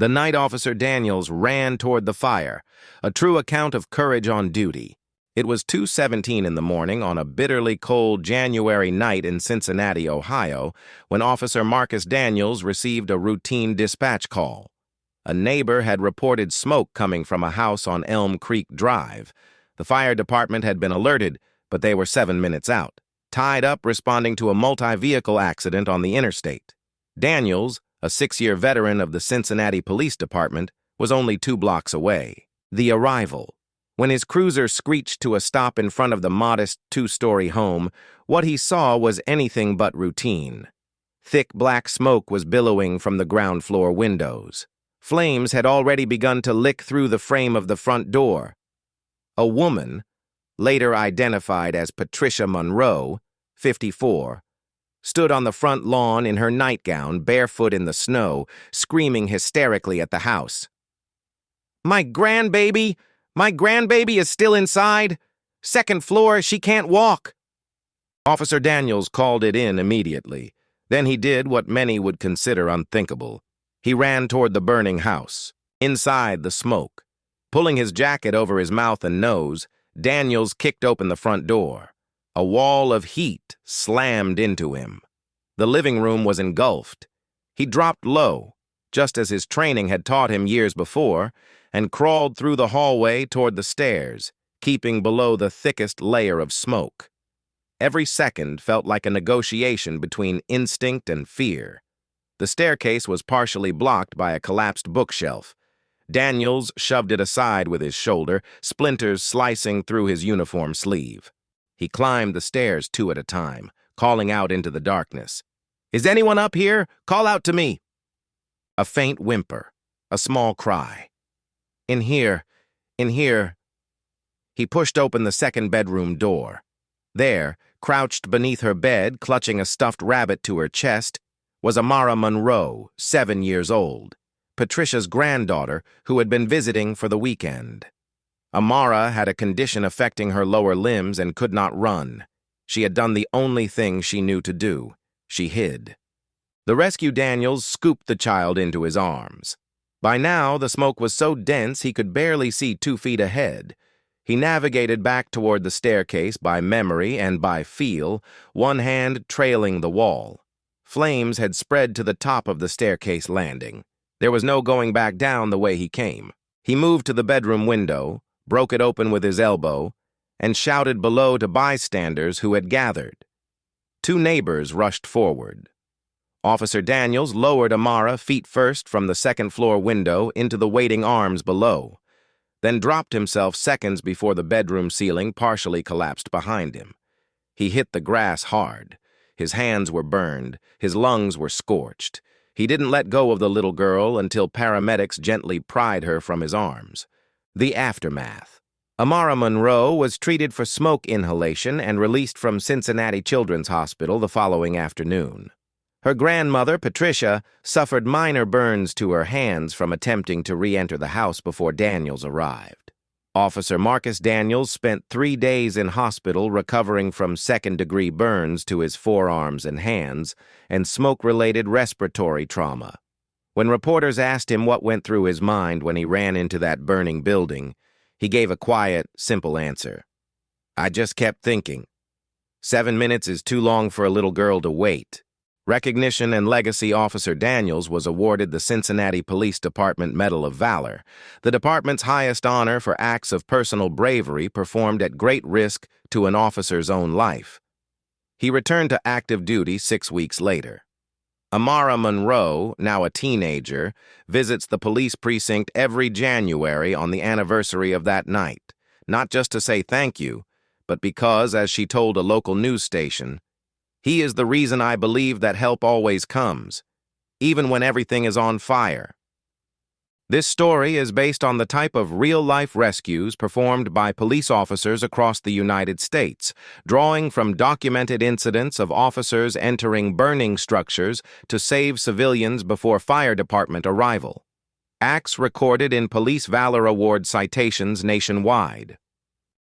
The night officer Daniels ran toward the fire, a true account of courage on duty. It was 2:17 in the morning on a bitterly cold January night in Cincinnati, Ohio, when Officer Marcus Daniels received a routine dispatch call. A neighbor had reported smoke coming from a house on Elm Creek Drive. The fire department had been alerted, but they were 7 minutes out, tied up responding to a multi-vehicle accident on the interstate. Daniels, a 6-year veteran of the Cincinnati Police Department, was only 2 blocks away. The arrival. When his cruiser screeched to a stop in front of the modest 2-story home, what he saw was anything but routine. Thick black smoke was billowing from the ground floor windows. Flames had already begun to lick through the frame of the front door. A woman, later identified as Patricia Monroe, 54, stood on the front lawn in her nightgown, barefoot in the snow, screaming hysterically at the house. "My grandbaby! My grandbaby is still inside! 2nd floor, she can't walk!" Officer Daniels called it in immediately. Then he did what many would consider unthinkable. He ran toward the burning house. Inside, the smoke. Pulling his jacket over his mouth and nose, Daniels kicked open the front door. A wall of heat slammed into him. The living room was engulfed. He dropped low, just as his training had taught him years before, and crawled through the hallway toward the stairs, keeping below the thickest layer of smoke. Every second felt like a negotiation between instinct and fear. The staircase was partially blocked by a collapsed bookshelf. Daniels shoved it aside with his shoulder, splinters slicing through his uniform sleeve. He climbed the stairs 2 at a time, calling out into the darkness. "Is anyone up here? Call out to me!" A faint whimper, a small cry. In here. He pushed open the 2nd bedroom door. There, crouched beneath her bed, clutching a stuffed rabbit to her chest, was Amara Monroe, 7 years old, Patricia's granddaughter who had been visiting for the weekend. Amara had a condition affecting her lower limbs and could not run. She had done the only thing she knew to do. She hid. The rescue Daniels scooped the child into his arms. By now, the smoke was so dense he could barely see 2 feet ahead. He navigated back toward the staircase by memory and by feel, one hand trailing the wall. Flames had spread to the top of the staircase landing. There was no going back down the way he came. He moved to the bedroom window, broke it open with his elbow, and shouted below to bystanders who had gathered. 2 neighbors rushed forward. Officer Daniels lowered Amara feet first from the 2nd floor window into the waiting arms below, then dropped himself seconds before the bedroom ceiling partially collapsed behind him. He hit the grass hard. His hands were burned, his lungs were scorched. He didn't let go of the little girl until paramedics gently pried her from his arms. The aftermath. Amara Monroe was treated for smoke inhalation and released from Cincinnati Children's Hospital the following afternoon. Her grandmother, Patricia, suffered minor burns to her hands from attempting to re-enter the house before Daniels arrived. Officer Marcus Daniels spent 3 days in hospital recovering from 2nd-degree burns to his forearms and hands and smoke-related respiratory trauma. When reporters asked him what went through his mind when he ran into that burning building, he gave a quiet, simple answer. "I just kept thinking. 7 minutes is too long for a little girl to wait." Recognition and legacy Officer Daniels was awarded the Cincinnati Police Department Medal of Valor, the department's highest honor for acts of personal bravery performed at great risk to an officer's own life. He returned to active duty 6 weeks later. Amara Monroe, now a teenager, visits the police precinct every January on the anniversary of that night, not just to say thank you, but because, as she told a local news station, "He is the reason I believe that help always comes, even when everything is on fire." This story is based on the type of real-life rescues performed by police officers across the United States, drawing from documented incidents of officers entering burning structures to save civilians before fire department arrival. Acts recorded in Police Valor Award citations nationwide.